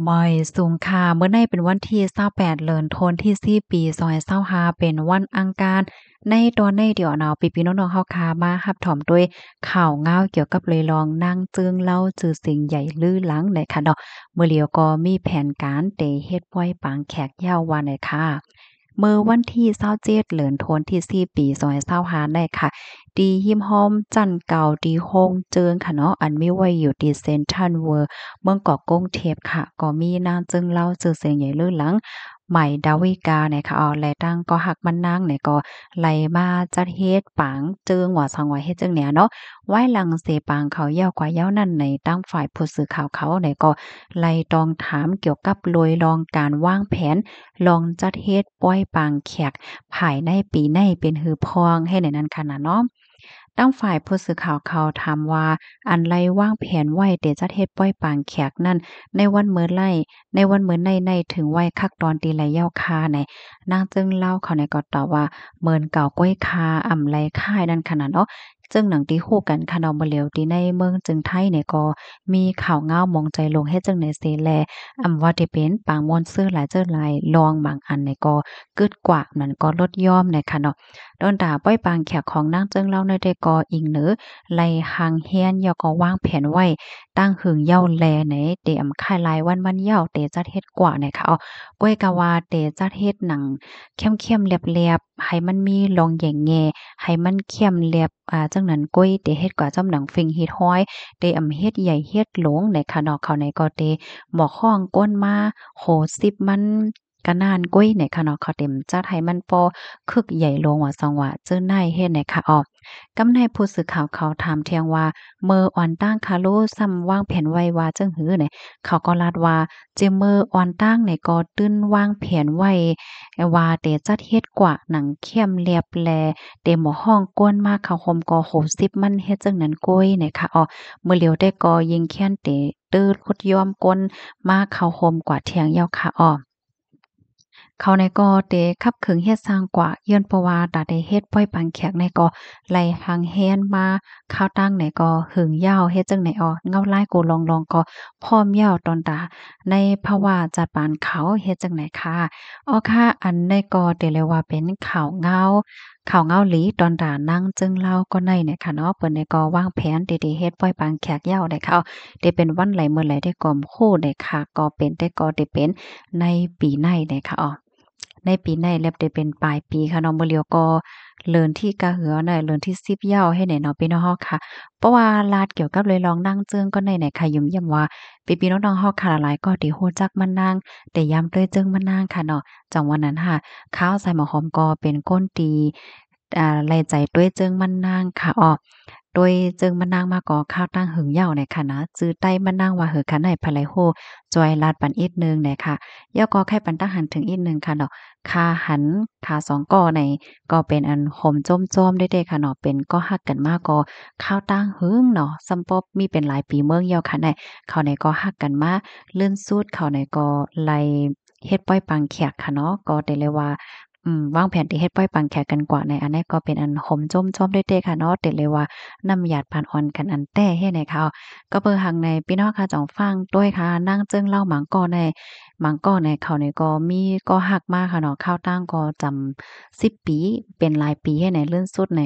มอยสูงค่ะเมื่อในเป็นวันที่28เดือนธันวาคมที่4ปี2025เป็นวันอังคารในตอนในเดี๋ยวเนาะพี่ๆน้องๆเฮาค่ะมารับถอมด้วยข่าวง้าวเกี่ยวกับเลยลองนั่งจึงเล่าชื่อเสียงใหญ่ลือหลังได้ค่ะเนาะมื้อเลียวก็มีแผนการเตเฮ็ดปล่อยปางแขกยาวว่าได้ค่ะเมื่อวันที่27เดือนธันวาคมที่4ปี2025ได้ค่ะดีหิมห้อมจั่นเก่าดีโฮงเจิงค่ะเนาะอันมีไว้อยู่ที่เซ็นทรัลเวิลด์ เมืองเกาะกงเทพค่ะก็มีนางจึงเล่าชื่อเสียงใหญ่ลือหลังใหม่ดาวิกาเนี่ยค่ะและตั้งก็ฮักมันนางเนี่ยก็ไหลมาจัดเฮ็ดปางเจิงว่าสังว่าเฮ็ดจังเนี่ยเนาะไว้หลังเสปางเขายาวกว่ายาวนั่นในตั้งฝ่ายผู้สื่อข่าวเขาเนี่ยก็ไล่ตองถามเกี่ยวกับโดยลองการวางแผนลองจัดเฮ็ดปล่อยปางแขกภายในปีในเป็นหือพองให้ในนั้นค่ะนะเนาะ ตั้งฝ่ายผู้สื่อข่าวเขาถามว่าอันไรวางแผนไว้เดจะเฮ็ดปล่อยปางแขกนั่นในวันมื้อไล่ในวันมื้อในถึงไว้คักตอนตีไรเย้าคาไหนนางจึงเล่าเขาในก็ตอบว่าเหมือนเก่าก้อยคาอ่ำไรค่ายนั่นขนาดเนาะซึ่งหนังที่ฮู้กันค่ะเนาะบ่เหลียวที่ในเมืองจึงไทยเนี่ยก็มีข่าวง้าวมองใจลงเฮ็ดจังได๋เสิแลว่าที่เป็นปางม่วนซื่อหลายเจ้อหลายลองบางอันเนี่ยก็กึดกว่ามันก็ลดย่อมเนี่ยค่ะเนาะ โดนด่าป้อยปางแขกของนางเจิ้งเล่าในได้ก่ออิงเหนือไล่หางเฮียนยอก็วางแผนไว้ตั้งหึงเย้าแลในเตรียมค่ายลายวันเย้าเตจัดเฮ็ดกว่าเนี่ยค่ะอ้อก้อยกะว่าเตจัดเฮ็ดหนังเข้มๆเรียบๆให้มันมีรองแหย่งแง่ให้มันเข้มเรียบจังนั้นก้อยเตเฮ็ดกว่าจำหนังฟิงเฮ็ดฮ้อยเตเฮ็ดใหญ่เฮ็ดหลงในค่ะเนาะเขาในก็เตหมอข้องก้นมาโหสิบมันกะนานก้อยในค่ะเนาะเขาเต็มจัดให้มันปอ คึกใหญ่ลงว่าสังว่าเจ้านายเฮ็ดไหนคะออกกำในผู้สื่อข่าวเขาถามเที่ยงว่าเมื่ออ่อนตั้งคาโลซ้ำวางแผนไว้ว่าจังหื้อเนี่ยเขาก็ลาดว่าเจเมื่ออ่อนตั้งเนี่ยก็ตื้นวางแผนไว้ว่าเตจัดเฮ็ดกว่าหนังเข้มเรียบแลเตหมอห้องก้นมาเขาคมก็60มันเฮ็ดจังนั้นโก้ยเนี่ยค่ะอ้อเมื่อเหลียวได้ก็ยิงแค้นเตตื้อคุดยอมก้นมาเข้าโฮมกว่าเที่ยงยาวค่ะอ้อ เขาในก็เตขับขึงเฮ็ดสร้างกว่าย้อนเพราะว่าตาได้เฮ็ดปล่อยปางแขกในก็ไหลหางแฮนมาข้าวตั้งในก็หึงยาวเฮ็ดจังไหนอ้อเงาลายกูลองก็พร้อมยาวตอนตาในภาวะจัดปานเขาเฮ็ดจังไหนค่ะอ้อค่ะอันในก็ได้เลยว่าเป็นข่าวเงาหลีตอนตานั่งจึงเล่าก็ในเนี่ยค่ะเนาะเปิ้นเนี่ยก็วางแผนดีๆเฮ็ดปล่อยปางแขกยาวได้ค่ะได้เป็นวันไหลมื้อไหลได้ก่อมคู่ได้ค่ะก็เป็นได้ก็ได้เป็นในปีในได้ค่ะอ้อ ในปีในแลบได้เป็นปลายปีค่ะเนาะมื้อเลียวก็เลินที่กะเหือน่ะเลินที่10เหย้าให้ไหนเนาะพี่น้องเฮาค่ะเพราะว่าลาดเกี่ยวกับเลยลองนั่งเจิงก็ในไหนค่ะยุ่มย่ำว่าพี่ๆน้องๆเฮาค่ะหลายๆก็ที่ฮู้จักมะนางแต่ยามเต้ยเจิงมะนางค่ะเนาะจังว่านั้นค่ะข้าวใส่หมอหอมก็เป็นก้นตีไล่ใจต้วยเจิงมะนางค่ะอ้อโดยเจิงมะนางมาก็ข้าวตั้งหึงเหย้าเนี่ยค่ะนะจื้อใต้มะนางว่าเหอค่ะในภายไลโฮจอยลาดปันอีกหนึ่งเนี่ยค่ะย่อก็แค่ปันตั้งหันถึงอีกหนึ่งค่ะเนาะ คาหันขาสองก่อในก็เป็นอันโหมจ้อมๆได้เด้ค่ะเนาะเป็นก็ฮักกันมาก็ข้าวตั้งหึงเนาะซัมปอบมีเป็นหลายปีเมืองยาวค่ะในเขาในก็ฮักกันมาลื่นสุดเขาในก็ไล่เฮ็ดปล่อยปังแขกค่ะเนาะก็ได้เลยว่าวางแผนที่เฮ็ดปล่อยปังแขกกันกว่าในอันนี้ก็เป็นอันโหมจ้อมๆได้เด้ค่ะเนาะได้เลยว่านำหยาดผ่านอ่อนกันอันแต้เฮ็ดให้เขาก็เบิ่งหังในพี่น้องค่ะจ่องฟังด้วยค่ะนั่งเจิงเล่าหมางก่อใน มังก็ในเขาเนี่ยก็มีก็ฮักมากค่ะเนาะข้าวตั้งก็จำ10 ปีเป็นหลายปีให้ไหนเลื่อนสุดใน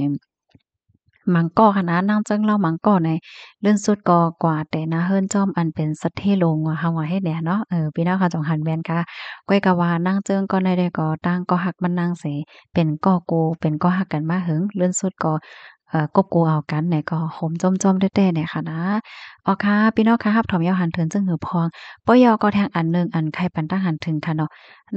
มังก็ค่ะนะนางเจิ้งเล่ามังก็ในเลื่อนสุดก็กว่าแต่นาเฮิรนจ้อมอันเป็นสัทเทโลงว่าเฮาว่าเฮ็ดแหน่เนาะพี่น้องค่ะจงหันแม่นค่ะก้อยก็ว่านางเจิ้งก็ในได้ก็ต่างก็ฮักมันนางเสเป็นก็กูเป็นก็ฮักกันมาหึงเลื่อนสุดก็กบกูเอากันเนี่ยก็หอมจ้อมๆแต้ๆเนี่ยค่ะนะอ๋อค่ะพี่น้องค่ะรับถอมยาวหันเถินจึงหือพองปยก็แทงอันหนึ่งอันไข่ปันตั้งหันถึงค่ะเนาะ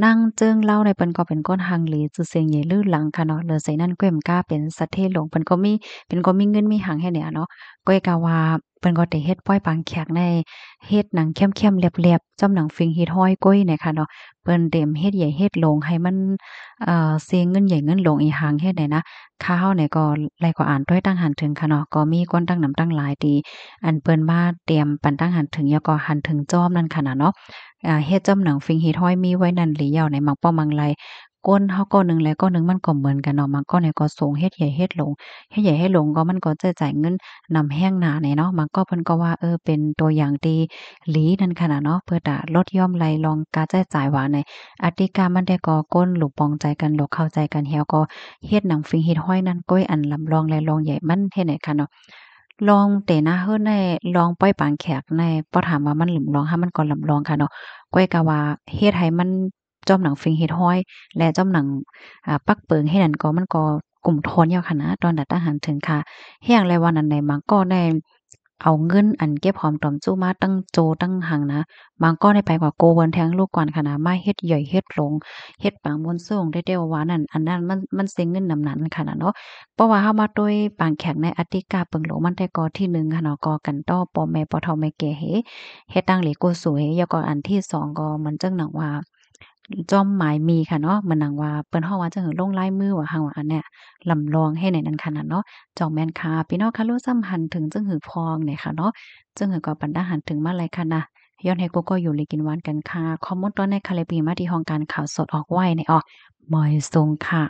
นั่งเจิงเล่าในเปิ้นก็เป็นก้นหังหลีจือเสียงใหญ่ลื่นหลังค่ะเนาะเลอใส่นั่นแกว้มกล้าเป็นสะเทศหลงเปิ้นก็มีเป็นก็มีเงินมีหังให้เนี่ยเนาะก้อยกะว่าเปิ้นก็ได้เฮ็ดปล่อยปางแขกในเฮ็ดหนังเข้มๆเรียบๆจำหนังฟิงเฮ็ดห้อยก้อยเนี่ยค่ะเนาะเปิ้นเต็มเฮ็ดใหญ่เฮ็ดโลงให้มันเสียเงินใหญ่เงินหลงอีหังเฮ็ดได้นะข้าวเนี่ยก็ไลก็อ่านถ้วยตั้งหันถึงค่ะเนาะก็มีคนตั้งนำตั้งหลายตีอันเปิ้นมาเตรียมปันตั้งหันถึงแล้วก็หันถึงจ้อมนั่นค่ะน่ะเนาะ เฮ็ดจำหนังฟิงเฮ็ดห้อยมีไว้นั่นหลีเหย่าในมังป้อมังไล ก้นเฮาก้อนหนึ่งแล้วก้อนหนึ่งมันก็เหมือนกันเนาะบางก้อนเนี่ยก็สูงเฮ็ดใหญ่เฮ็ดหลงเฮ็ดใหญ่เฮ็ดหลงก็มันก็จะจ่ายเงินนำแห้งหนาเนี่ยเนาะบางก็เพิ่นก็ว่าเป็นตัวอย่างดีหลีนั่นขนาดเนาะเพื่อตะลดย่อมไหลรองการใช้จ่ายว่าในอติกามันได้ก่อก้นหลุกปองใจกันหลกเข้าใจกันแฮวก็เฮ็ดหนังฟิงเฮ็ดห้อยนั่นก้อยอันลำลองและลองใหญ่มันเฮ็ดไหนค่ะเนาะ ลองเตนะเฮิรนในลองปล่อยปางแขกในบ่ถามว่ามันหลึมลองหามันก็ลำลองค่ะเนาะก้อยก็ว่าเฮ็ดให้มันจ้อมหนังฟิงเฮ็ดฮ้อยและจ้อมหนังปักเปิงเฮ็ดนั่นก็มันก็กลุ่มทนยาวค่ะนะตอนนั้นทหารถึงค่ะเฮียงไรวันนั้นใดมันก็ได้เอาเงินอันเก็บหอมตอมจู้มาตั้งโจตั้งหังนะบางก็ได้ไปกว่าโกเวินแทงลูกก่อนค่ะนะมาเฮ็ดย่อยเฮ็ดหลงเฮ็ดปางมนต์ส่งได้เด้อว่านั่นอันนั้นมันเซ็งเงินนำนั้นค่ะนะเนาะ เพราะว่าเฮามาด้วยปางแขกในอติกาเปิงโหลมันได้กอที่หนึ่งค่ะเนาะกอกันต้อปอแม่ปอเฒ่าแม่แก่เฮ็ดตั้งเหลโกสวยแล้วก็อันที่สองก็เหมือนจังหนังว่าจ้อมหมายมีค่ะเนาะเหมือนหนังว่าเปิ้นฮ้องว่าจังหือลงลายมือว่าหังว่าอันเนี้ยลำลองให้ในนั้นขนาดเนาะจองแม่นค่ะพี่น้องคะรู้ซ้ำหันถึงจังหือพองเนี่ยค่ะเนาะจังหือก็ปันดาหันถึงมาหลายค่ะนะย้อนให้กูก็อยู่เลยกินหวานกันค่ะคอมเมนต์ตอนในคาเลปีมาที่ห้องการข่าวสดออกไว้ในออกมอยทรงค่ะ